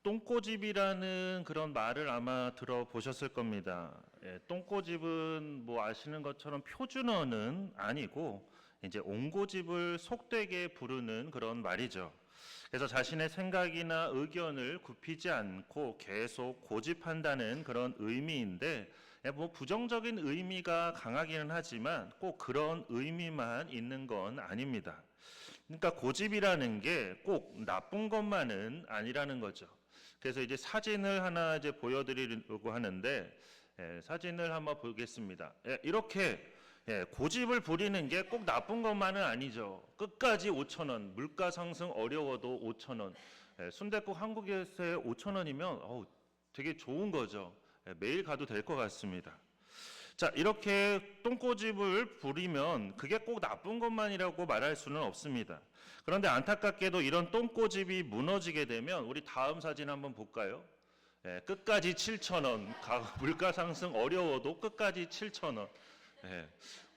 똥꼬집이라는 그런 말을 아마 들어보셨을 겁니다. 똥꼬집은 뭐 아시는 것처럼 표준어는 아니고 이제 옹고집을 속되게 부르는 그런 말이죠. 그래서 자신의 생각이나 의견을 굽히지 않고 계속 고집한다는 그런 의미인데, 뭐 부정적인 의미가 강하기는 하지만 꼭 그런 의미만 있는 건 아닙니다. 그러니까 고집이라는 게 꼭 나쁜 것만은 아니라는 거죠. 그래서 이제 사진을 하나 이제 보여드리려고 하는데, 사진을 한번 보겠습니다. 이렇게 고집을 부리는 게 꼭 나쁜 것만은 아니죠. 끝까지 5,000원, 물가 상승 어려워도 5,000원, 순댓국 한국에서의 5,000원이면 되게 좋은 거죠. 매일 가도 될 것 같습니다. 자, 이렇게 똥꼬집을 부리면 그게 꼭 나쁜 것만이라고 말할 수는 없습니다. 그런데 안타깝게도 이런 똥꼬집이 무너지게 되면 우리 다음 사진 한번 볼까요? 끝까지 7,000원, 물가 상승 어려워도 끝까지 7,000원.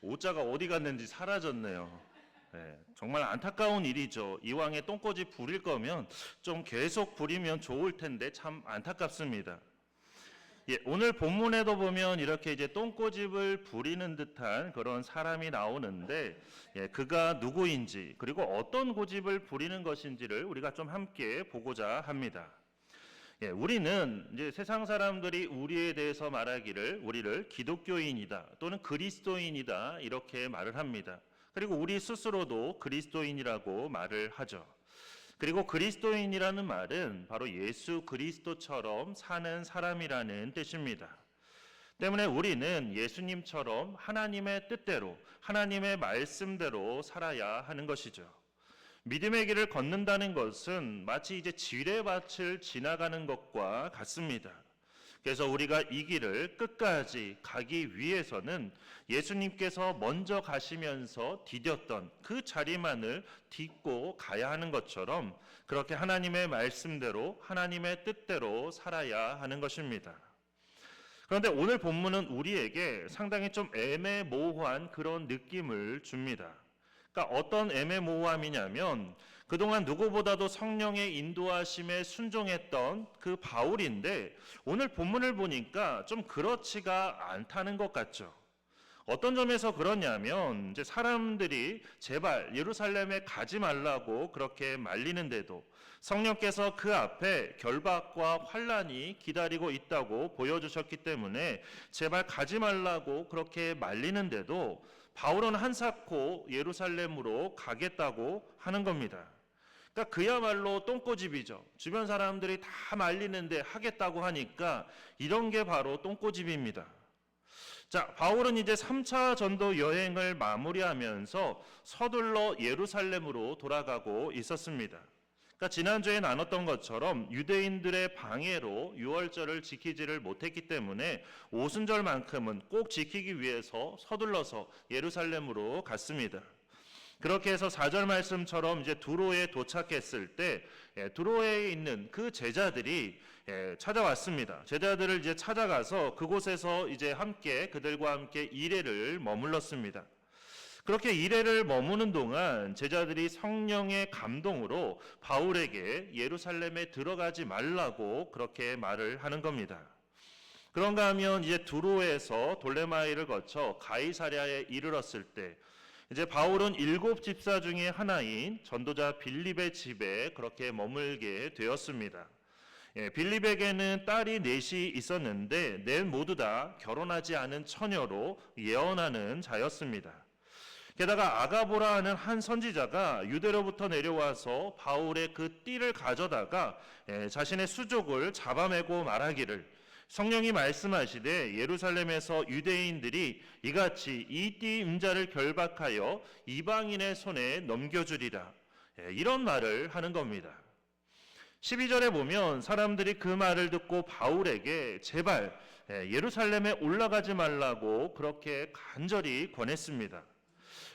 오자가 어디 갔는지 사라졌네요. 정말 안타까운 일이죠. 이왕에 똥꼬집 부릴 거면 좀 계속 부리면 좋을 텐데 참 안타깝습니다. 오늘 본문에도 보면 이렇게 이제 똥꼬집을 부리는 듯한 그런 사람이 나오는데, 그가 누구인지 그리고 어떤 고집을 부리는 것인지를 우리가 좀 함께 보고자 합니다. 우리는 이제 세상 사람들이 우리에 대해서 말하기를 우리를 기독교인이다 또는 그리스도인이다 이렇게 말을 합니다. 그리고 우리 스스로도 그리스도인이라고 말을 하죠. 그리고 그리스도인이라는 말은 바로 예수 그리스도처럼 사는 사람이라는 뜻입니다. 때문에 우리는 예수님처럼 하나님의 뜻대로, 하나님의 말씀대로 살아야 하는 것이죠. 믿음의 길을 걷는다는 것은 마치 이제 지뢰밭을 지나가는 것과 같습니다. 그래서 우리가 이 길을 끝까지 가기 위해서는 예수님께서 먼저 가시면서 디뎠던 그 자리만을 딛고 가야 하는 것처럼 그렇게 하나님의 말씀대로 하나님의 뜻대로 살아야 하는 것입니다. 그런데 오늘 본문은 우리에게 상당히 좀 애매모호한 그런 느낌을 줍니다. 그러니까 어떤 애매모호함이냐면 그동안 누구보다도 성령의 인도하심에 순종했던 그 바울인데 오늘 본문을 보니까 좀 그렇지가 않다는 것 같죠. 어떤 점에서 그러냐면 이제 사람들이 제발 예루살렘에 가지 말라고 그렇게 말리는데도 성령께서 그 앞에 결박과 환란이 기다리고 있다고 보여주셨기 때문에 제발 가지 말라고 그렇게 말리는데도 바울은 한사코 예루살렘으로 가겠다고 하는 겁니다. 그러니까 그야말로 똥꼬집이죠. 주변 사람들이 다 말리는데 하겠다고 하니까 이런 게 바로 똥꼬집입니다. 자, 바울은 이제 3차 전도 여행을 마무리하면서 서둘러 예루살렘으로 돌아가고 있었습니다. 그러니까 지난주에 나눴던 것처럼 유대인들의 방해로 유월절을 지키지를 못했기 때문에 오순절만큼은 꼭 지키기 위해서 서둘러서 예루살렘으로 갔습니다. 그렇게 해서 4절 말씀처럼 이제 두로에 도착했을 때 두로에 있는 그 제자들이 찾아왔습니다. 제자들을 이제 찾아가서 그곳에서 이제 그들과 함께 이레를 머물렀습니다. 그렇게 이레를 머무는 동안 제자들이 성령의 감동으로 바울에게 예루살렘에 들어가지 말라고 그렇게 말을 하는 겁니다. 그런가 하면 이제 두로에서 돌레마이를 거쳐 가이사랴에 이르렀을 때 이제 바울은 7 집사 중에 하나인 전도자 빌립의 집에 그렇게 머물게 되었습니다. 빌립에게는 딸이 넷이 있었는데 넷 모두 다 결혼하지 않은 처녀로 예언하는 자였습니다. 게다가 아가보라 하는 한 선지자가 유대로부터 내려와서 바울의 그 띠를 가져다가 자신의 수족을 잡아매고 말하기를 성령이 말씀하시되 예루살렘에서 유대인들이 이같이 이 띠 임자를 결박하여 이방인의 손에 넘겨주리라. 이런 말을 하는 겁니다. 12절에 보면 사람들이 그 말을 듣고 바울에게 제발 예루살렘에 올라가지 말라고 그렇게 간절히 권했습니다.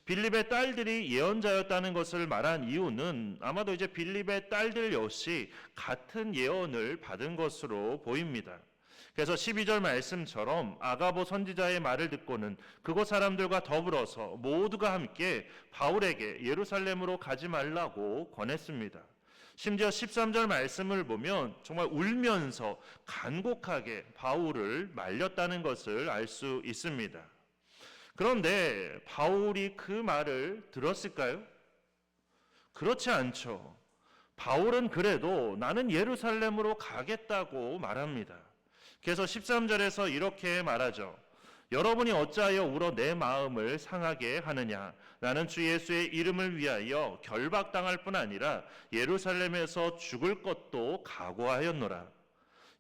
빌립의 딸들이 예언자였다는 것을 말한 이유는 아마도 이제 빌립의 딸들 역시 같은 예언을 받은 것으로 보입니다. 그래서 12절 말씀처럼 아가보 선지자의 말을 듣고는 그곳 사람들과 더불어서 모두가 함께 바울에게 예루살렘으로 가지 말라고 권했습니다. 심지어 13절 말씀을 보면 정말 울면서 간곡하게 바울을 말렸다는 것을 알 수 있습니다. 그런데 바울이 그 말을 들었을까요? 그렇지 않죠. 바울은 그래도 나는 예루살렘으로 가겠다고 말합니다. 그래서 13절에서 이렇게 말하죠. 여러분이 어찌하여 울어 내 마음을 상하게 하느냐. 나는 주 예수의 이름을 위하여 결박당할 뿐 아니라 예루살렘에서 죽을 것도 각오하였노라.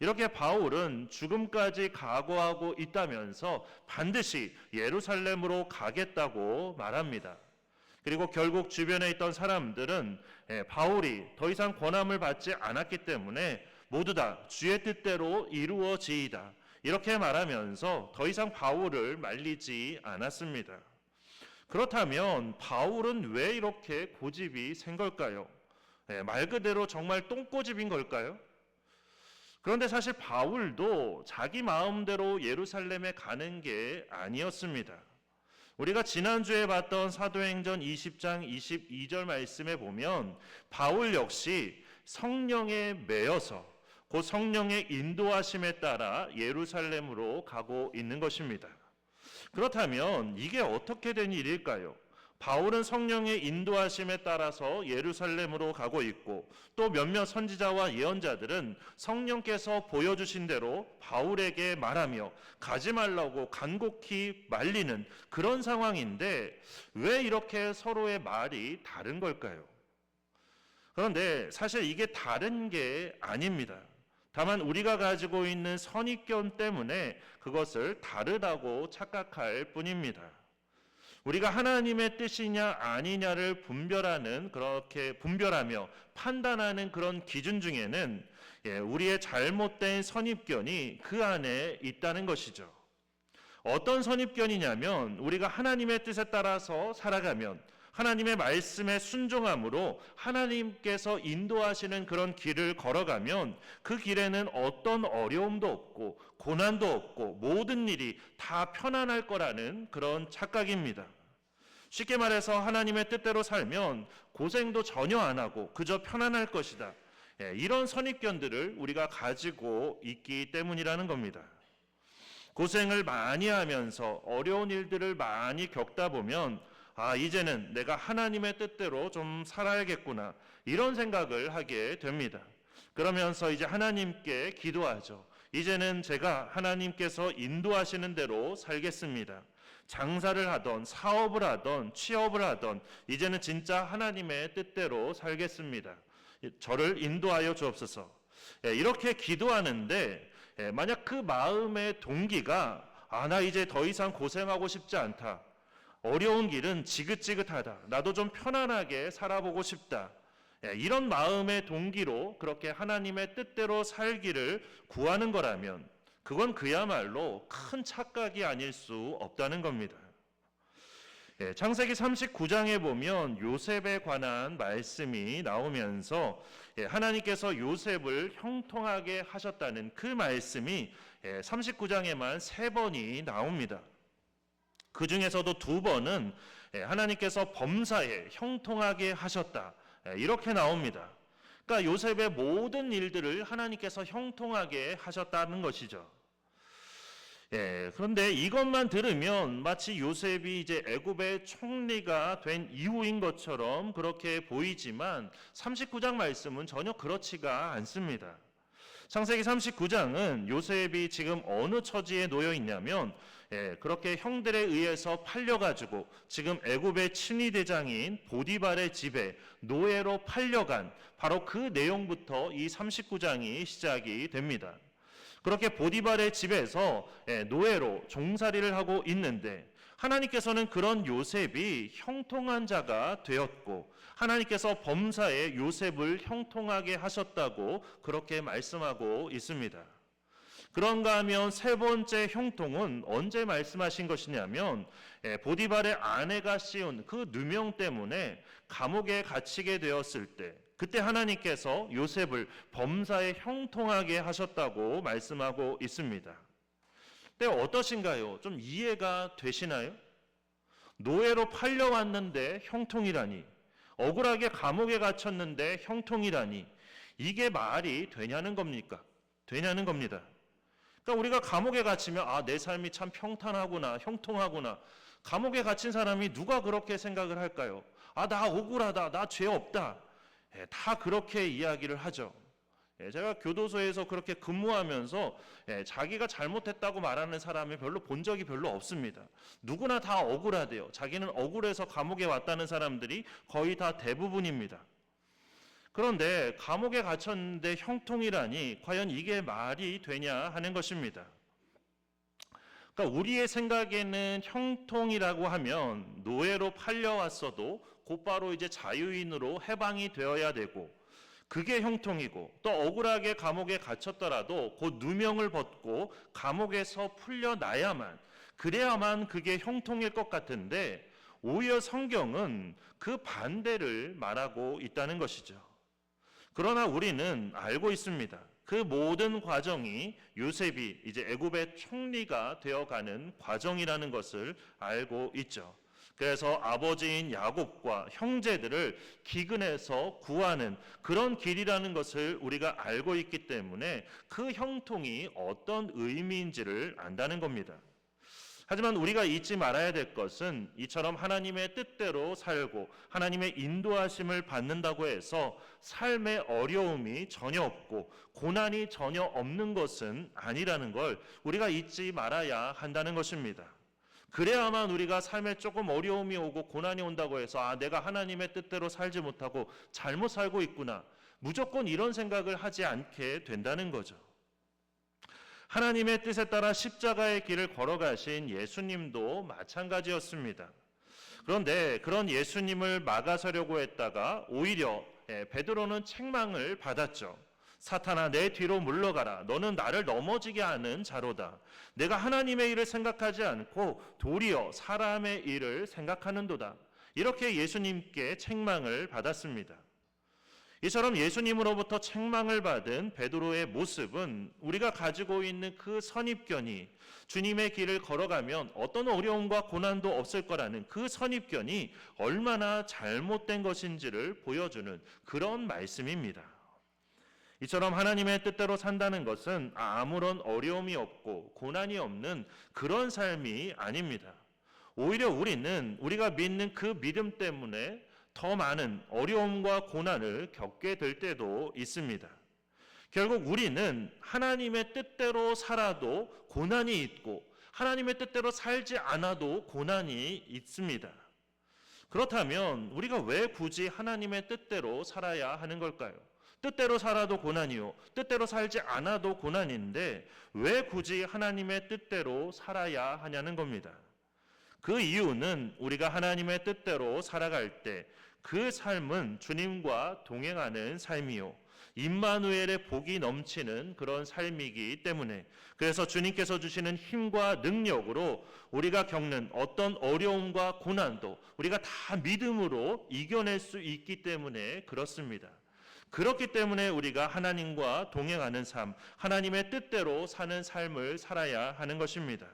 이렇게 바울은 죽음까지 각오하고 있다면서 반드시 예루살렘으로 가겠다고 말합니다. 그리고 결국 주변에 있던 사람들은 바울이 더 이상 권함을 받지 않았기 때문에 모두 다 주의 뜻대로 이루어지이다. 이렇게 말하면서 더 이상 바울을 말리지 않았습니다. 그렇다면 바울은 왜 이렇게 고집이 센 걸까요? 말 그대로 정말 똥고집인 걸까요? 그런데 사실 바울도 자기 마음대로 예루살렘에 가는 게 아니었습니다. 우리가 지난주에 봤던 사도행전 20장 22절 말씀에 보면 바울 역시 성령에 매여서 그 성령의 인도하심에 따라 예루살렘으로 가고 있는 것입니다. 그렇다면 이게 어떻게 된 일일까요? 바울은 성령의 인도하심에 따라서 예루살렘으로 가고 있고 또 몇몇 선지자와 예언자들은 성령께서 보여주신 대로 바울에게 말하며 가지 말라고 간곡히 말리는 그런 상황인데 왜 이렇게 서로의 말이 다른 걸까요? 그런데 사실 이게 다른 게 아닙니다. 다만 우리가 가지고 있는 선입견 때문에 그것을 다르다고 착각할 뿐입니다. 우리가 하나님의 뜻이냐 아니냐를 그렇게 분별하며 판단하는 그런 기준 중에는 우리의 잘못된 선입견이 그 안에 있다는 것이죠. 어떤 선입견이냐면 우리가 하나님의 뜻에 따라서 살아가면 하나님의 말씀에 순종함으로 하나님께서 인도하시는 그런 길을 걸어가면 그 길에는 어떤 어려움도 없고 고난도 없고 모든 일이 다 편안할 거라는 그런 착각입니다. 쉽게 말해서 하나님의 뜻대로 살면 고생도 전혀 안 하고 그저 편안할 것이다. 이런 선입견들을 우리가 가지고 있기 때문이라는 겁니다. 고생을 많이 하면서 어려운 일들을 많이 겪다 보면 이제는 내가 하나님의 뜻대로 좀 살아야겠구나 이런 생각을 하게 됩니다. 그러면서 이제 하나님께 기도하죠. 이제는 제가 하나님께서 인도하시는 대로 살겠습니다. 장사를 하던 사업을 하던 취업을 하던 이제는 진짜 하나님의 뜻대로 살겠습니다. 저를 인도하여 주옵소서. 이렇게 기도하는데 만약 그 마음의 동기가 나 이제 더 이상 고생하고 싶지 않다. 어려운 길은 지긋지긋하다. 나도 좀 편안하게 살아보고 싶다. 이런 마음의 동기로 그렇게 하나님의 뜻대로 살기를 구하는 거라면 그건 그야말로 큰 착각이 아닐 수 없다는 겁니다. 창세기 39장에 보면 요셉에 관한 말씀이 나오면서 하나님께서 요셉을 형통하게 하셨다는 그 말씀이 39장에만 3번이 나옵니다. 그 중에서도 2번은 하나님께서 범사에 형통하게 하셨다. 이렇게 나옵니다. 그러니까 요셉의 모든 일들을 하나님께서 형통하게 하셨다는 것이죠. 그런데 이것만 들으면 마치 요셉이 이제 애굽의 총리가 된 이후인 것처럼 그렇게 보이지만 39장 말씀은 전혀 그렇지가 않습니다. 창세기 39장은 요셉이 지금 어느 처지에 놓여 있냐면 그렇게 형들에 의해서 팔려가지고 지금 애굽의 친위대장인 보디발의 집에 노예로 팔려간 바로 그 내용부터 이 39장이 시작이 됩니다. 그렇게 보디발의 집에서 노예로 종살이를 하고 있는데 하나님께서는 그런 요셉이 형통한 자가 되었고 하나님께서 범사에 요셉을 형통하게 하셨다고 그렇게 말씀하고 있습니다. 그런가 하면 3번째 형통은 언제 말씀하신 것이냐면 보디발의 아내가 씌운 그 누명 때문에 감옥에 갇히게 되었을 때 그때 하나님께서 요셉을 범사에 형통하게 하셨다고 말씀하고 있습니다. 근데 어떠신가요? 좀 이해가 되시나요? 노예로 팔려왔는데 형통이라니 억울하게 감옥에 갇혔는데 형통이라니 이게 말이 되냐는 겁니까? 되냐는 겁니다. 그러니까 우리가 감옥에 갇히면 내 삶이 참 평탄하구나, 형통하구나. 감옥에 갇힌 사람이 누가 그렇게 생각을 할까요? 나 억울하다, 나 죄 없다. 다 그렇게 이야기를 하죠. 제가 교도소에서 그렇게 근무하면서 자기가 잘못했다고 말하는 사람을 별로 본 적이 별로 없습니다. 누구나 다 억울하대요. 자기는 억울해서 감옥에 왔다는 사람들이 거의 다 대부분입니다. 그런데 감옥에 갇혔는데 형통이라니 과연 이게 말이 되냐 하는 것입니다. 그러니까 우리의 생각에는 형통이라고 하면 노예로 팔려왔어도 곧바로 이제 자유인으로 해방이 되어야 되고, 그게 형통이고, 또 억울하게 감옥에 갇혔더라도 곧 누명을 벗고 감옥에서 풀려나야만, 그래야만 그게 형통일 것 같은데, 오히려 성경은 그 반대를 말하고 있다는 것이죠. 그러나 우리는 알고 있습니다. 그 모든 과정이 요셉이 이제 애굽의 총리가 되어가는 과정이라는 것을 알고 있죠. 그래서 아버지인 야곱과 형제들을 기근에서 구하는 그런 길이라는 것을 우리가 알고 있기 때문에 그 형통이 어떤 의미인지를 안다는 겁니다. 하지만 우리가 잊지 말아야 될 것은 이처럼 하나님의 뜻대로 살고 하나님의 인도하심을 받는다고 해서 삶의 어려움이 전혀 없고 고난이 전혀 없는 것은 아니라는 걸 우리가 잊지 말아야 한다는 것입니다. 그래야만 우리가 삶에 조금 어려움이 오고 고난이 온다고 해서 내가 하나님의 뜻대로 살지 못하고 잘못 살고 있구나, 무조건 이런 생각을 하지 않게 된다는 거죠. 하나님의 뜻에 따라 십자가의 길을 걸어가신 예수님도 마찬가지였습니다. 그런데 그런 예수님을 막아서려고 했다가 오히려 베드로는 책망을 받았죠. 사탄아, 내 뒤로 물러가라. 너는 나를 넘어지게 하는 자로다. 내가 하나님의 일을 생각하지 않고 도리어 사람의 일을 생각하는도다. 이렇게 예수님께 책망을 받았습니다. 이처럼 예수님으로부터 책망을 받은 베드로의 모습은 우리가 가지고 있는 그 선입견이, 주님의 길을 걸어가면 어떤 어려움과 고난도 없을 거라는 그 선입견이 얼마나 잘못된 것인지를 보여주는 그런 말씀입니다. 이처럼 하나님의 뜻대로 산다는 것은 아무런 어려움이 없고 고난이 없는 그런 삶이 아닙니다. 오히려 우리는 우리가 믿는 그 믿음 때문에 더 많은 어려움과 고난을 겪게 될 때도 있습니다. 결국 우리는 하나님의 뜻대로 살아도 고난이 있고 하나님의 뜻대로 살지 않아도 고난이 있습니다. 그렇다면 우리가 왜 굳이 하나님의 뜻대로 살아야 하는 걸까요? 뜻대로 살아도 고난이요, 뜻대로 살지 않아도 고난인데 왜 굳이 하나님의 뜻대로 살아야 하냐는 겁니다. 그 이유는 우리가 하나님의 뜻대로 살아갈 때 그 삶은 주님과 동행하는 삶이요, 임마누엘의 복이 넘치는 그런 삶이기 때문에, 그래서 주님께서 주시는 힘과 능력으로 우리가 겪는 어떤 어려움과 고난도 우리가 다 믿음으로 이겨낼 수 있기 때문에 그렇습니다. 그렇기 때문에 우리가 하나님과 동행하는 삶, 하나님의 뜻대로 사는 삶을 살아야 하는 것입니다.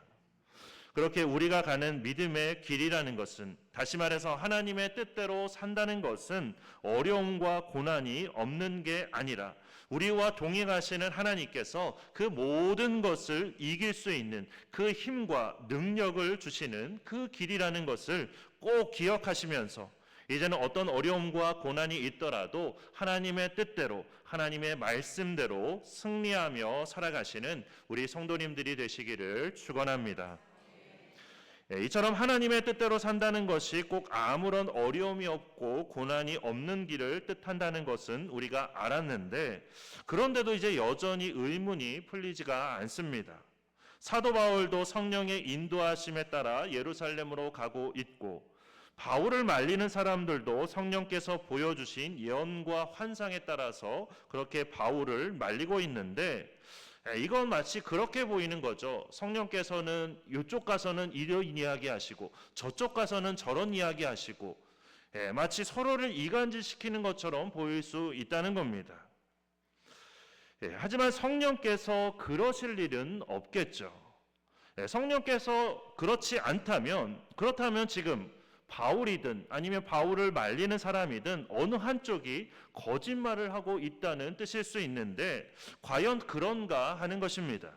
그렇게 우리가 가는 믿음의 길이라는 것은, 다시 말해서 하나님의 뜻대로 산다는 것은 어려움과 고난이 없는 게 아니라 우리와 동행하시는 하나님께서 그 모든 것을 이길 수 있는 그 힘과 능력을 주시는 그 길이라는 것을 꼭 기억하시면서 이제는 어떤 어려움과 고난이 있더라도 하나님의 뜻대로, 하나님의 말씀대로 승리하며 살아가시는 우리 성도님들이 되시기를 축원합니다. 이처럼 하나님의 뜻대로 산다는 것이 꼭 아무런 어려움이 없고 고난이 없는 길을 뜻한다는 것은 우리가 알았는데, 그런데도 이제 여전히 의문이 풀리지가 않습니다. 사도 바울도 성령의 인도하심에 따라 예루살렘으로 가고 있고, 바울을 말리는 사람들도 성령께서 보여주신 예언과 환상에 따라서 그렇게 바울을 말리고 있는데, 이건 마치 그렇게 보이는 거죠. 성령께서는 이쪽 가서는 이런 이야기 하시고 저쪽 가서는 저런 이야기 하시고, 마치 서로를 이간질시키는 것처럼 보일 수 있다는 겁니다. 하지만 성령께서 그러실 일은 없겠죠. 성령께서 그렇지 않다면, 그렇다면 지금 바울이든 아니면 바울을 말리는 사람이든 어느 한쪽이 거짓말을 하고 있다는 뜻일 수 있는데 과연 그런가 하는 것입니다.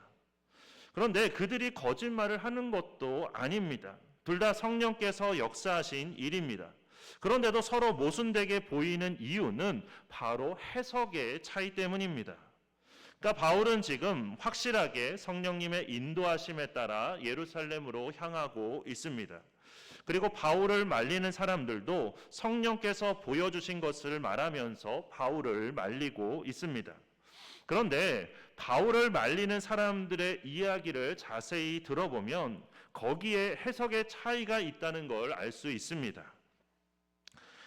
그런데 그들이 거짓말을 하는 것도 아닙니다. 둘 다 성령께서 역사하신 일입니다. 그런데도 서로 모순되게 보이는 이유는 바로 해석의 차이 때문입니다. 그러니까 바울은 지금 확실하게 성령님의 인도하심에 따라 예루살렘으로 향하고 있습니다. 그리고 바울을 말리는 사람들도 성령께서 보여주신 것을 말하면서 바울을 말리고 있습니다. 그런데 바울을 말리는 사람들의 이야기를 자세히 들어보면 거기에 해석의 차이가 있다는 걸 알 수 있습니다.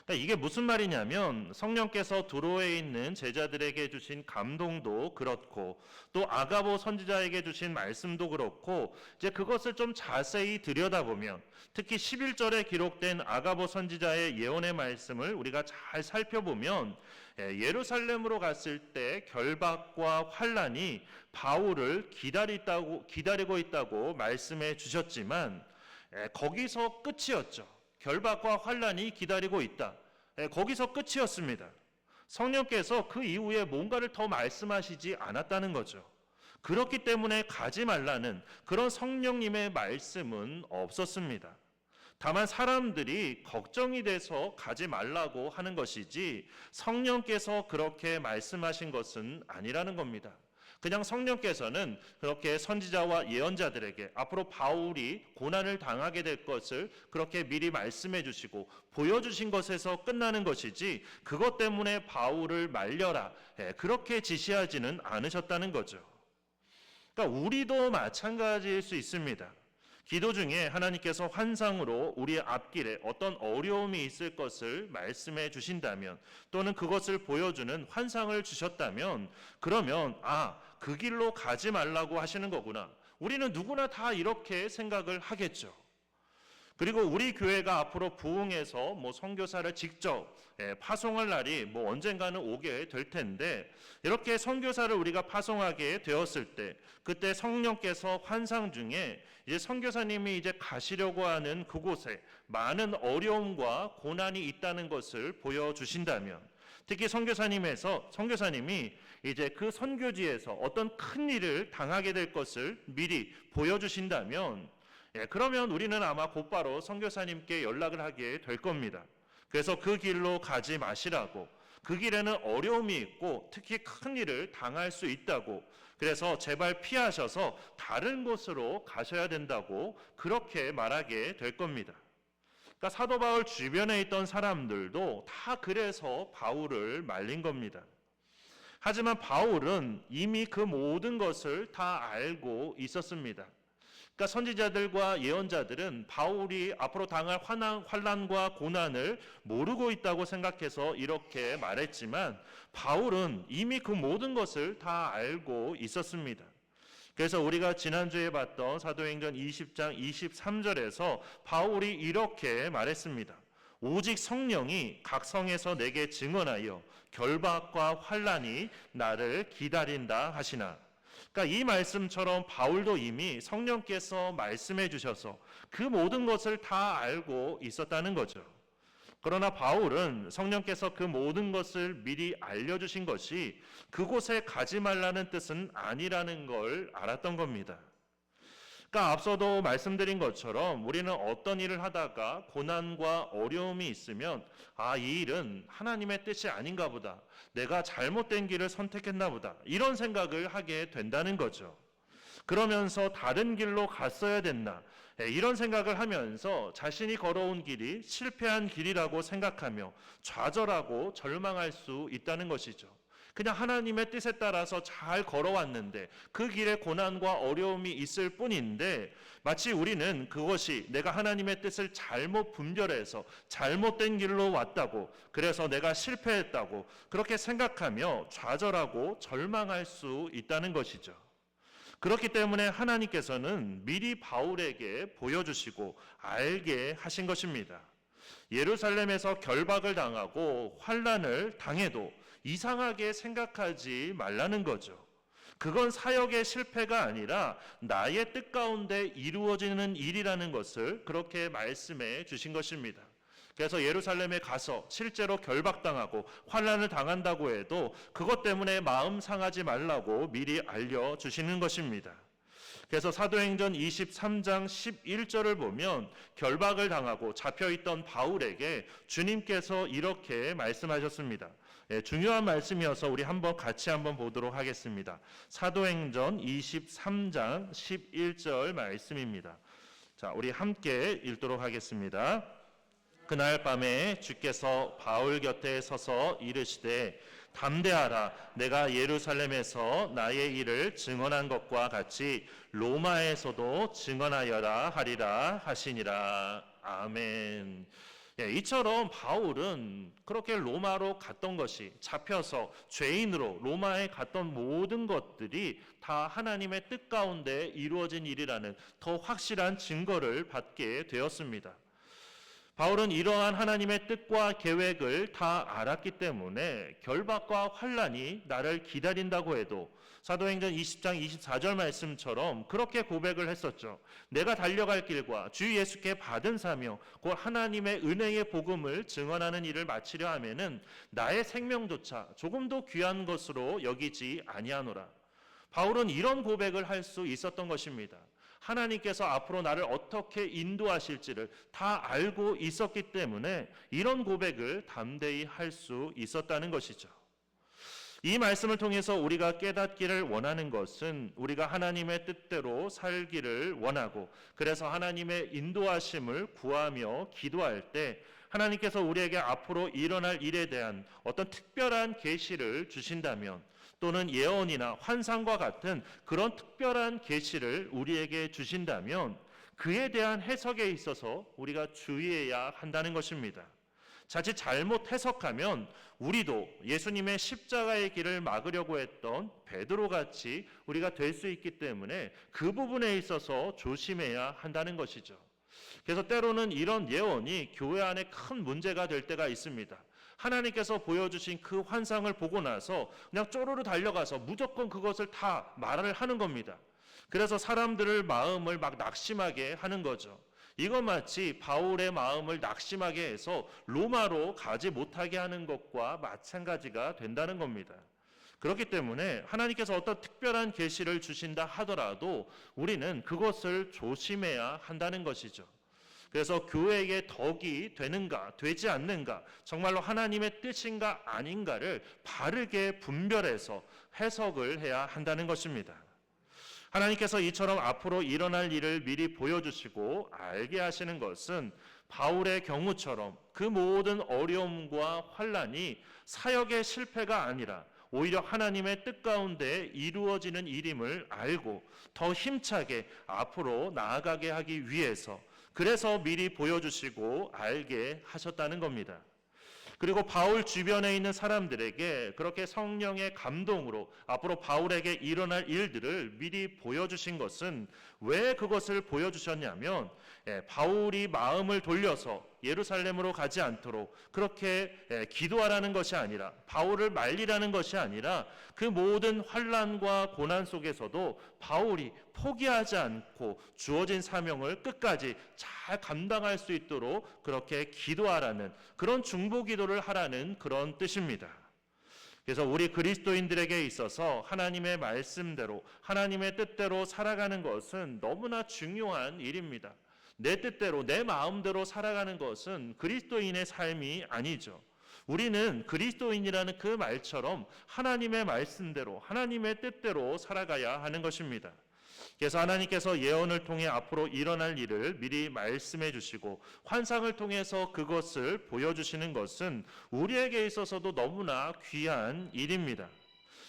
그러니까 이게 무슨 말이냐면 성령께서 두로에 있는 제자들에게 주신 감동도 그렇고 또 아가보 선지자에게 주신 말씀도 그렇고 이제 그것을 좀 자세히 들여다보면 특히 11절에 기록된 아가보 선지자의 예언의 말씀을 우리가 잘 살펴보면 예루살렘으로 갔을 때 결박과 환난이 바울을 기다리고 있다고 말씀해 주셨지만 거기서 끝이었죠. 결박과 환난이 기다리고 있다. 거기서 끝이었습니다. 성령께서 그 이후에 뭔가를 더 말씀하시지 않았다는 거죠. 그렇기 때문에 가지 말라는 그런 성령님의 말씀은 없었습니다. 다만 사람들이 걱정이 돼서 가지 말라고 하는 것이지 성령께서 그렇게 말씀하신 것은 아니라는 겁니다. 그냥 성령께서는 그렇게 선지자와 예언자들에게 앞으로 바울이 고난을 당하게 될 것을 그렇게 미리 말씀해 주시고 보여주신 것에서 끝나는 것이지 그것 때문에 바울을 말려라 그렇게 지시하지는 않으셨다는 거죠. 그러니까 우리도 마찬가지일 수 있습니다. 기도 중에 하나님께서 환상으로 우리의 앞길에 어떤 어려움이 있을 것을 말씀해 주신다면 또는 그것을 보여주는 환상을 주셨다면 그러면 그 길로 가지 말라고 하시는 거구나. 우리는 누구나 다 이렇게 생각을 하겠죠. 그리고 우리 교회가 앞으로 부흥해서 선교사를 직접 파송할 날이 언젠가는 오게 될 텐데 이렇게 선교사를 우리가 파송하게 되었을 때 그때 성령께서 환상 중에 이제 선교사님이 이제 가시려고 하는 그곳에 많은 어려움과 고난이 있다는 것을 보여주신다면 특히 선교사님이 이제 그 선교지에서 어떤 큰 일을 당하게 될 것을 미리 보여주신다면 그러면 우리는 아마 곧바로 선교사님께 연락을 하게 될 겁니다. 그래서 그 길로 가지 마시라고 그 길에는 어려움이 있고 특히 큰 일을 당할 수 있다고 그래서 제발 피하셔서 다른 곳으로 가셔야 된다고 그렇게 말하게 될 겁니다. 그러니까 사도 바울 주변에 있던 사람들도 다 그래서 바울을 말린 겁니다. 하지만 바울은 이미 그 모든 것을 다 알고 있었습니다. 그러니까 선지자들과 예언자들은 바울이 앞으로 당할 환난과 고난을 모르고 있다고 생각해서 이렇게 말했지만 바울은 이미 그 모든 것을 다 알고 있었습니다. 그래서 우리가 지난주에 봤던 사도행전 20장 23절에서 바울이 이렇게 말했습니다. 오직 성령이 각 성에서 내게 증언하여 결박과 환난이 나를 기다린다 하시나. 그러니까 이 말씀처럼 바울도 이미 성령께서 말씀해 주셔서 그 모든 것을 다 알고 있었다는 거죠. 그러나 바울은 성령께서 그 모든 것을 미리 알려주신 것이 그곳에 가지 말라는 뜻은 아니라는 걸 알았던 겁니다. 그러니까 앞서도 말씀드린 것처럼 우리는 어떤 일을 하다가 고난과 어려움이 있으면 이 일은 하나님의 뜻이 아닌가 보다. 내가 잘못된 길을 선택했나 보다. 이런 생각을 하게 된다는 거죠. 그러면서 다른 길로 갔어야 됐나. 이런 생각을 하면서 자신이 걸어온 길이 실패한 길이라고 생각하며 좌절하고 절망할 수 있다는 것이죠. 그냥 하나님의 뜻에 따라서 잘 걸어왔는데 그 길에 고난과 어려움이 있을 뿐인데 마치 우리는 그것이 내가 하나님의 뜻을 잘못 분별해서 잘못된 길로 왔다고 그래서 내가 실패했다고 그렇게 생각하며 좌절하고 절망할 수 있다는 것이죠. 그렇기 때문에 하나님께서는 미리 바울에게 보여주시고 알게 하신 것입니다. 예루살렘에서 결박을 당하고 환난을 당해도 이상하게 생각하지 말라는 거죠. 그건 사역의 실패가 아니라 나의 뜻 가운데 이루어지는 일이라는 것을 그렇게 말씀해 주신 것입니다. 그래서 예루살렘에 가서 실제로 결박당하고 환난을 당한다고 해도 그것 때문에 마음 상하지 말라고 미리 알려주시는 것입니다. 그래서 사도행전 23장 11절을 보면 결박을 당하고 잡혀있던 바울에게 주님께서 이렇게 말씀하셨습니다. 중요한 말씀이어서 우리 같이 한번 보도록 하겠습니다. 사도행전 23장 11절 말씀입니다. 자, 우리 함께 읽도록 하겠습니다. 그날 밤에 주께서 바울 곁에 서서 이르시되 담대하라, 내가 예루살렘에서 나의 일을 증언한 것과 같이 로마에서도 증언하여라 하리라 하시니라. 아멘. 이처럼 바울은 그렇게 로마로 갔던 것이, 잡혀서 죄인으로 로마에 갔던 모든 것들이 다 하나님의 뜻 가운데 이루어진 일이라는 더 확실한 증거를 받게 되었습니다. 바울은 이러한 하나님의 뜻과 계획을 다 알았기 때문에 결박과 환난이 나를 기다린다고 해도 사도행전 20장 24절 말씀처럼 그렇게 고백을 했었죠. 내가 달려갈 길과 주 예수께 받은 사명 곧 하나님의 은혜의 복음을 증언하는 일을 마치려 하면은 나의 생명조차 조금도 귀한 것으로 여기지 아니하노라. 바울은 이런 고백을 할 수 있었던 것입니다. 하나님께서 앞으로 나를 어떻게 인도하실지를 다 알고 있었기 때문에 이런 고백을 담대히 할 수 있었다는 것이죠. 이 말씀을 통해서 우리가 깨닫기를 원하는 것은 우리가 하나님의 뜻대로 살기를 원하고, 그래서 하나님의 인도하심을 구하며 기도할 때 하나님께서 우리에게 앞으로 일어날 일에 대한 어떤 특별한 계시를 주신다면, 또는 예언이나 환상과 같은 그런 특별한 계시를 우리에게 주신다면 그에 대한 해석에 있어서 우리가 주의해야 한다는 것입니다. 자칫 잘못 해석하면 우리도 예수님의 십자가의 길을 막으려고 했던 베드로같이 우리가 될 수 있기 때문에 그 부분에 있어서 조심해야 한다는 것이죠. 그래서 때로는 이런 예언이 교회 안에 큰 문제가 될 때가 있습니다. 하나님께서 보여주신 그 환상을 보고 나서 그냥 쪼르르 달려가서 무조건 그것을 다 말을 하는 겁니다. 그래서 사람들의 마음을 막 낙심하게 하는 거죠. 이거 마치 바울의 마음을 낙심하게 해서 로마로 가지 못하게 하는 것과 마찬가지가 된다는 겁니다. 그렇기 때문에 하나님께서 어떤 특별한 계시를 주신다 하더라도 우리는 그것을 조심해야 한다는 것이죠. 그래서 교회에게 덕이 되는가 되지 않는가, 정말로 하나님의 뜻인가 아닌가를 바르게 분별해서 해석을 해야 한다는 것입니다. 하나님께서 이처럼 앞으로 일어날 일을 미리 보여주시고 알게 하시는 것은 바울의 경우처럼 그 모든 어려움과 환난이 사역의 실패가 아니라 오히려 하나님의 뜻 가운데 이루어지는 일임을 알고 더 힘차게 앞으로 나아가게 하기 위해서, 그래서 미리 보여주시고 알게 하셨다는 겁니다. 그리고 바울 주변에 있는 사람들에게 그렇게 성령의 감동으로 앞으로 바울에게 일어날 일들을 미리 보여주신 것은 왜 그것을 보여주셨냐면, 바울이 마음을 돌려서 예루살렘으로 가지 않도록 그렇게 기도하라는 것이 아니라, 바울을 말리라는 것이 아니라, 그 모든 환난과 고난 속에서도 바울이 포기하지 않고 주어진 사명을 끝까지 잘 감당할 수 있도록 그렇게 기도하라는, 그런 중보 기도를 하라는 그런 뜻입니다. 그래서 우리 그리스도인들에게 있어서 하나님의 말씀대로 하나님의 뜻대로 살아가는 것은 너무나 중요한 일입니다. 내 뜻대로 내 마음대로 살아가는 것은 그리스도인의 삶이 아니죠. 우리는 그리스도인이라는 그 말처럼 하나님의 말씀대로 하나님의 뜻대로 살아가야 하는 것입니다. 그래서 하나님께서 예언을 통해 앞으로 일어날 일을 미리 말씀해 주시고 환상을 통해서 그것을 보여주시는 것은 우리에게 있어서도 너무나 귀한 일입니다.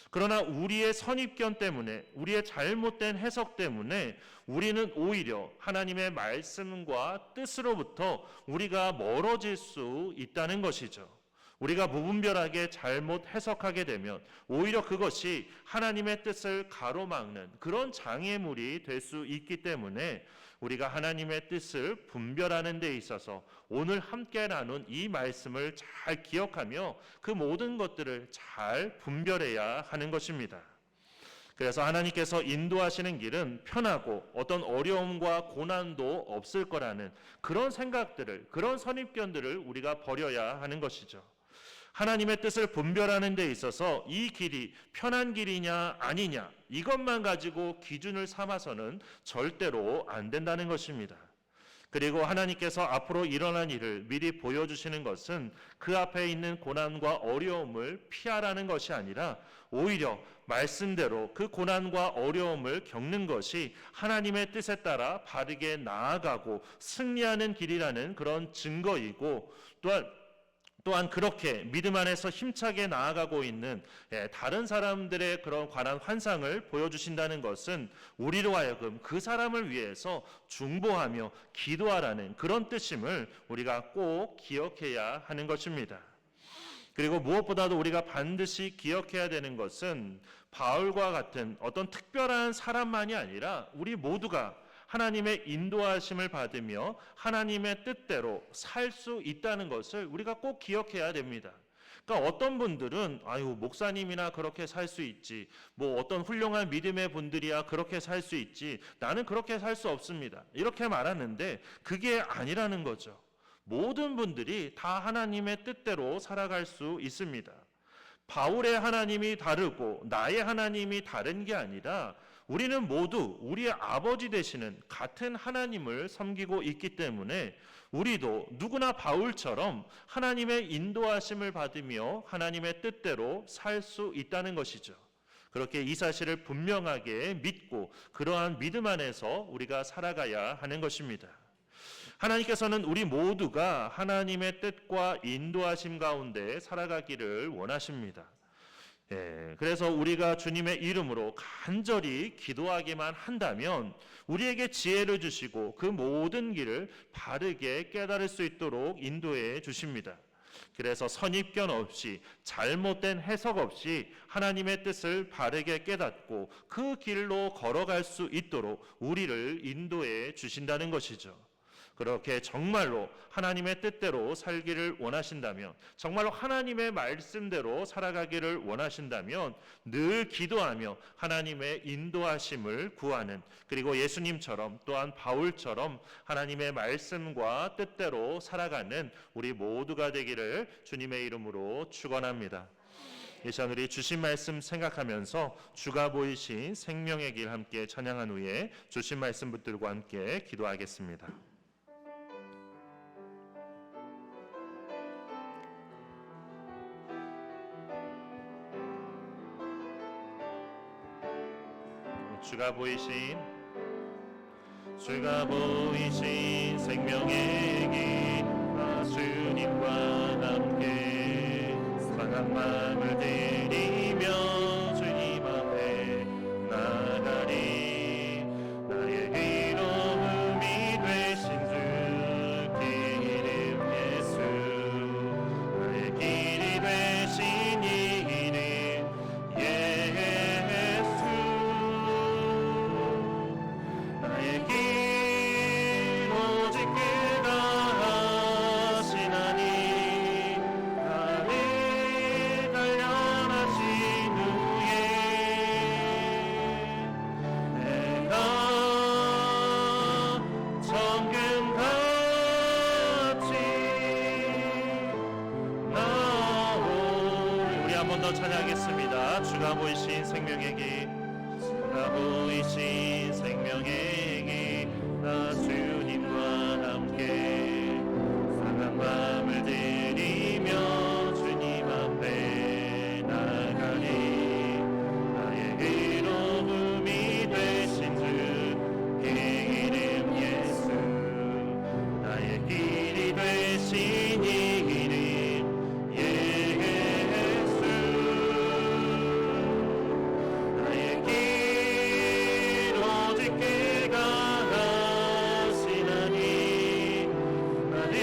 그러나 우리의 선입견 때문에, 우리의 잘못된 해석 때문에 우리는 오히려 하나님의 말씀과 뜻으로부터 우리가 멀어질 수 있다는 것이죠. 우리가 무분별하게 잘못 해석하게 되면 오히려 그것이 하나님의 뜻을 가로막는 그런 장애물이 될 수 있기 때문에 우리가 하나님의 뜻을 분별하는 데 있어서 오늘 함께 나눈 이 말씀을 잘 기억하며 그 모든 것들을 잘 분별해야 하는 것입니다. 그래서 하나님께서 인도하시는 길은 편하고 어떤 어려움과 고난도 없을 거라는 그런 생각들을, 그런 선입견들을 우리가 버려야 하는 것이죠. 하나님의 뜻을 분별하는 데 있어서 이 길이 편한 길이냐 아니냐 이것만 가지고 기준을 삼아서는 절대로 안 된다는 것입니다. 그리고 하나님께서 앞으로 일어난 일을 미리 보여주시는 것은 그 앞에 있는 고난과 어려움을 피하라는 것이 아니라 오히려 말씀대로 그 고난과 어려움을 겪는 것이 하나님의 뜻에 따라 바르게 나아가고 승리하는 길이라는 그런 증거이고, 또한 그렇게 믿음 안에서 힘차게 나아가고 있는 다른 사람들의 그런 관한 환상을 보여주신다는 것은 우리로 하여금 그 사람을 위해서 중보하며 기도하라는 그런 뜻임을 우리가 꼭 기억해야 하는 것입니다. 그리고 무엇보다도 우리가 반드시 기억해야 되는 것은 바울과 같은 어떤 특별한 사람만이 아니라 우리 모두가 하나님의 인도하심을 받으며 하나님의 뜻대로 살 수 있다는 것을 우리가 꼭 기억해야 됩니다. 그러니까 어떤 분들은 목사님이나 그렇게 살 수 있지, 뭐 어떤 훌륭한 믿음의 분들이야 그렇게 살 수 있지, 나는 그렇게 살 수 없습니다, 이렇게 말하는데 그게 아니라는 거죠. 모든 분들이 다 하나님의 뜻대로 살아갈 수 있습니다. 바울의 하나님이 다르고 나의 하나님이 다른 게 아니라 우리는 모두 우리의 아버지 되시는 같은 하나님을 섬기고 있기 때문에 우리도 누구나 바울처럼 하나님의 인도하심을 받으며 하나님의 뜻대로 살 수 있다는 것이죠. 그렇게 이 사실을 분명하게 믿고 그러한 믿음 안에서 우리가 살아가야 하는 것입니다. 하나님께서는 우리 모두가 하나님의 뜻과 인도하심 가운데 살아가기를 원하십니다. 그래서 우리가 주님의 이름으로 간절히 기도하기만 한다면 우리에게 지혜를 주시고 그 모든 길을 바르게 깨달을 수 있도록 인도해 주십니다. 그래서 선입견 없이 잘못된 해석 없이 하나님의 뜻을 바르게 깨닫고 그 길로 걸어갈 수 있도록 우리를 인도해 주신다는 것이죠. 그렇게 정말로 하나님의 뜻대로 살기를 원하신다면, 정말로 하나님의 말씀대로 살아가기를 원하신다면 늘 기도하며 하나님의 인도하심을 구하는, 그리고 예수님처럼 또한 바울처럼 하나님의 말씀과 뜻대로 살아가는 우리 모두가 되기를 주님의 이름으로 축원합니다. 이 시간 우리 주신 말씀 생각하면서 주가 보이신 생명의 길 함께 찬양한 후에 주신 말씀 붙들고 함께 기도하겠습니다. 주가 보이신 생명의 길, 주님과 함께 상한 마음을 드리며 주님 앞에 나가리. 나의 의로움이 되신 주의 이름 예수, 나의 길이 되신 이름 예수, 나의 길 오직 그가 하시나니, 나를 단련하신 후에 내가 정금같이 나오리. 우리 한 번 더 찬양하겠습니다. 주가 보이신 생명의 길, 주가 보이신 생명의 길, 나 주님과 함께 상한 마음을 드리며 주님 앞에 나가리. 나의 의로움이 되신 주의 이름 예수, 나의 길이 되신 이름 예수, 나의 길 오직 그가 하시나니, 나를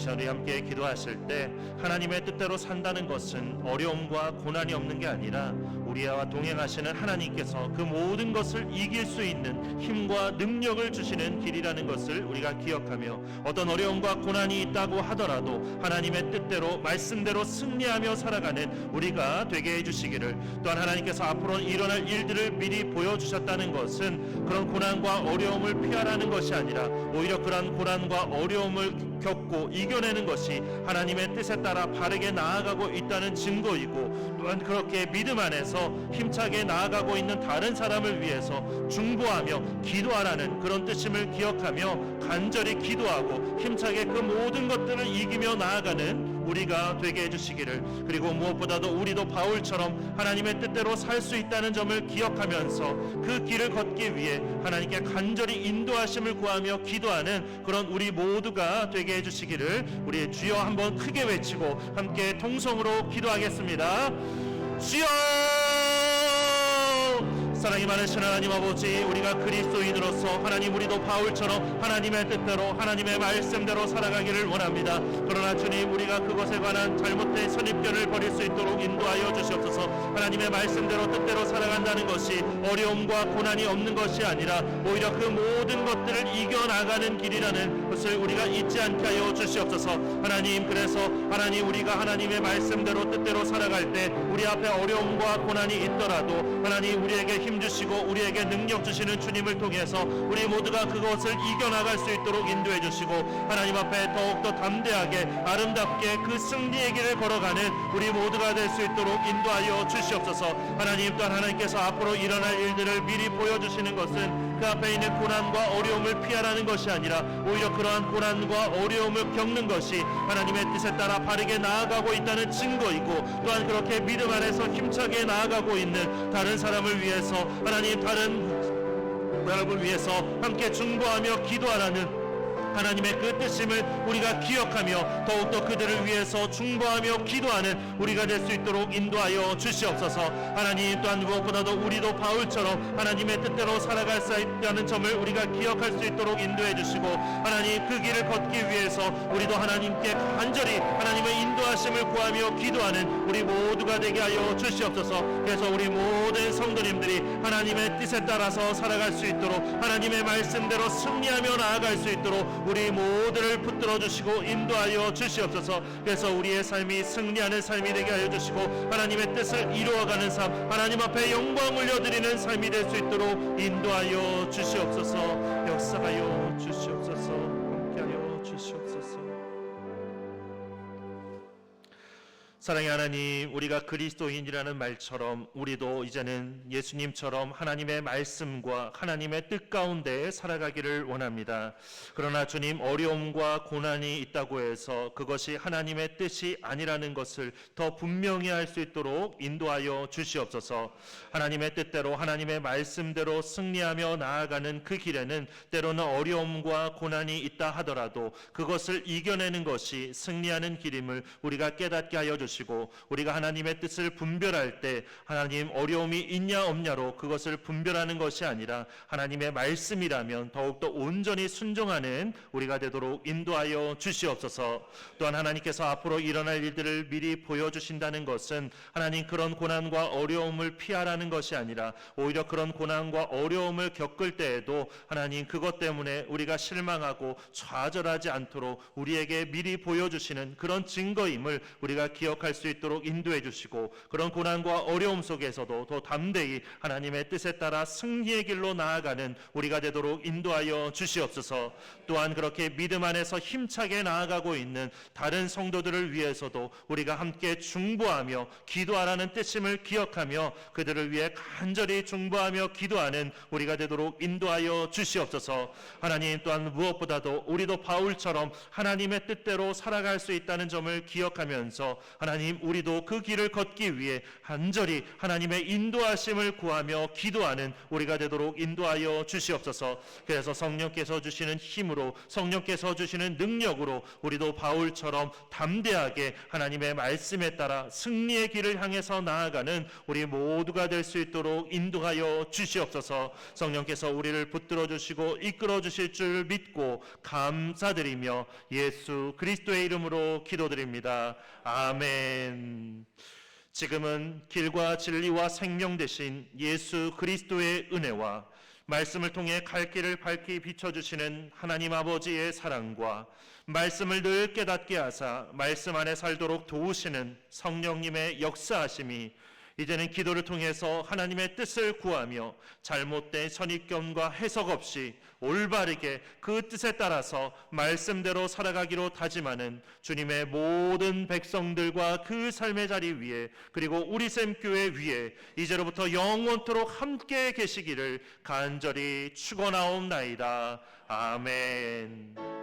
시간 우리 함께 기도하실 때 하나님의 뜻대로 산다는 것은 어려움과 고난이 없는 게 아니라 우리와 동행하시는 하나님께서 그 모든 것을 이길 수 있는 힘과 능력을 주시는 길이라는 것을 우리가 기억하며 어떤 어려움과 고난이 있다고 하더라도 하나님의 뜻대로 말씀대로 승리하며 살아가는 우리가 되게 해주시기를, 또한 하나님께서 앞으로 일어날 일들을 미리 보여주셨다는 것은 그런 고난과 어려움을 피하라는 것이 아니라 오히려 그런 고난과 어려움을 겪고 이겨내는 것이 하나님의 뜻에 따라 바르게 나아가고 있다는 증거이고, 또한 그렇게 믿음 안에서 힘차게 나아가고 있는 다른 사람을 위해서 중보하며 기도하라는 그런 뜻임을 기억하며 간절히 기도하고 힘차게 그 모든 것들을 이기며 나아가는 우리가 되게 해주시기를, 그리고 무엇보다도 우리도 바울처럼 하나님의 뜻대로 살 수 있다는 점을 기억하면서 그 길을 걷기 위해 하나님께 간절히 인도하심을 구하며 기도하는 그런 우리 모두가 되게 해주시기를 우리 주여 한번 크게 외치고 함께 통성으로 기도하겠습니다. 주여! 사랑이 많으신 하나님 아버지, 우리가 그리스도인으로서 하나님 우리도 바울처럼 하나님의 뜻대로 하나님의 말씀대로 살아가기를 원합니다. 그러나 주님, 우리가 그것에 관한 잘못된 선입견을 버릴 수 있도록 인도하여 주시옵소서. 하나님의 말씀대로 뜻대로 살아간다는 것이 어려움과 고난이 없는 것이 아니라 오히려 그 모든 것들을 이겨나가는 길이라는 것을 우리가 잊지 않게 하여 주시옵소서. 하나님, 그래서 하나님 우리가 하나님의 말씀대로 뜻대로 살아갈 때 우리 앞에 어려움과 고난이 있더라도 하나님 우리에게 힘 주시고 우리에게 능력 주시는 주님을 통해서 우리 모두가 그것을 이겨나갈 수 있도록 인도해 주시고 하나님 앞에 더욱더 담대하게 아름답게 그 승리의 길을 걸어가는 우리 모두가 될 수 있도록 인도하여 주시옵소서. 하나님, 또한 하나님께서 앞으로 일어날 일들을 미리 보여주시는 것은 그 앞에 있는 고난과 어려움을 피하라는 것이 아니라 오히려 그러한 고난과 어려움을 겪는 것이 하나님의 뜻에 따라 바르게 나아가고 있다는 증거이고, 또한 그렇게 믿음 안에서 힘차게 나아가고 있는 다른 사람을 위해서 하나님, 다른 여러분 위해서 함께 중보하며 기도하라는 하나님의 그 뜻임을 우리가 기억하며 더욱더 그들을 위해서 중보하며 기도하는 우리가 될 수 있도록 인도하여 주시옵소서. 하나님, 또한 무엇보다도 우리도 바울처럼 하나님의 뜻대로 살아갈 수 있다는 점을 우리가 기억할 수 있도록 인도해 주시고, 하나님 그 길을 걷기 위해서 우리도 하나님께 간절히 하나님의 인도하심을 구하며 기도하는 우리 모두가 되게 하여 주시옵소서. 그래서 우리 모든 성도님들이 하나님의 뜻에 따라서 살아갈 수 있도록 하나님의 말씀대로 승리하며 나아갈 수 있도록 우리 모두를 붙들어 주시고 인도하여 주시옵소서. 그래서 우리의 삶이 승리하는 삶이 되게 하여 주시고 하나님의 뜻을 이루어가는 삶, 하나님 앞에 영광 올려드리는 삶이 될 수 있도록 인도하여 주시옵소서. 역사하여 주시옵소서. 함께하여 주시옵소서. 사랑의 하나님, 우리가 그리스도인이라는 말처럼 우리도 이제는 예수님처럼 하나님의 말씀과 하나님의 뜻 가운데 살아가기를 원합니다. 그러나 주님, 어려움과 고난이 있다고 해서 그것이 하나님의 뜻이 아니라는 것을 더 분명히 할 수 있도록 인도하여 주시옵소서. 하나님의 뜻대로 하나님의 말씀대로 승리하며 나아가는 그 길에는 때로는 어려움과 고난이 있다 하더라도 그것을 이겨내는 것이 승리하는 길임을 우리가 깨닫게 하여 주시옵소서. 우리가 하나님의 뜻을 분별할 때 하나님 어려움이 있냐 없냐로 그것을 분별하는 것이 아니라 하나님의 말씀이라면 더욱더 온전히 순종하는 우리가 되도록 인도하여 주시옵소서. 또한 하나님께서 앞으로 일어날 일들을 미리 보여주신다는 것은 하나님 그런 고난과 어려움을 피하라는 것이 아니라 오히려 그런 고난과 어려움을 겪을 때에도 하나님 그것 때문에 우리가 실망하고 좌절하지 않도록 우리에게 미리 보여주시는 그런 증거임을 우리가 기억할 수 있도록 인도해 주시고, 그런 고난과 어려움 속에서도 더 담대히 하나님의 뜻에 따라 승리의 길로 나아가는 우리가 되도록 인도하여 주시옵소서. 또한 그렇게 믿음 안에서 힘차게 나아가고 있는 다른 성도들을 위해서도 우리가 함께 중보하며 기도하라는 뜻임을 기억하며 그들을 위해 간절히 중보하며 기도하는 우리가 되도록 인도하여 주시옵소서. 하나님, 또한 무엇보다도 우리도 바울처럼 하나님의 뜻대로 살아갈 수 있다는 점을 기억하면서 하나님, 우리도 그 길을 걷기 위해 간절히 하나님의 인도하심을 구하며 기도하는 우리가 되도록 인도하여 주시옵소서. 그래서 성령께서 주시는 힘으로, 성령께서 주시는 능력으로 우리도 바울처럼 담대하게 하나님의 말씀에 따라 승리의 길을 향해서 나아가는 우리 모두가 될 수 있도록 인도하여 주시옵소서. 성령께서 우리를 붙들어 주시고 이끌어 주실 줄 믿고 감사드리며 예수 그리스도의 이름으로 기도드립니다. 아멘. 지금은 길과 진리와 생명 되신 예수 그리스도의 은혜와 말씀을 통해 갈 길을 밝히 비춰주시는 하나님 아버지의 사랑과 말씀을 늘 깨닫게 하사 말씀 안에 살도록 도우시는 성령님의 역사하심이 이제는 기도를 통해서 하나님의 뜻을 구하며 잘못된 선입견과 해석 없이 올바르게 그 뜻에 따라서 말씀대로 살아가기로 다짐하는 주님의 모든 백성들과 그 삶의 자리 위에, 그리고 우리 샘교회 위에 이제로부터 영원토록 함께 계시기를 간절히 축원하옵나이다. 아멘.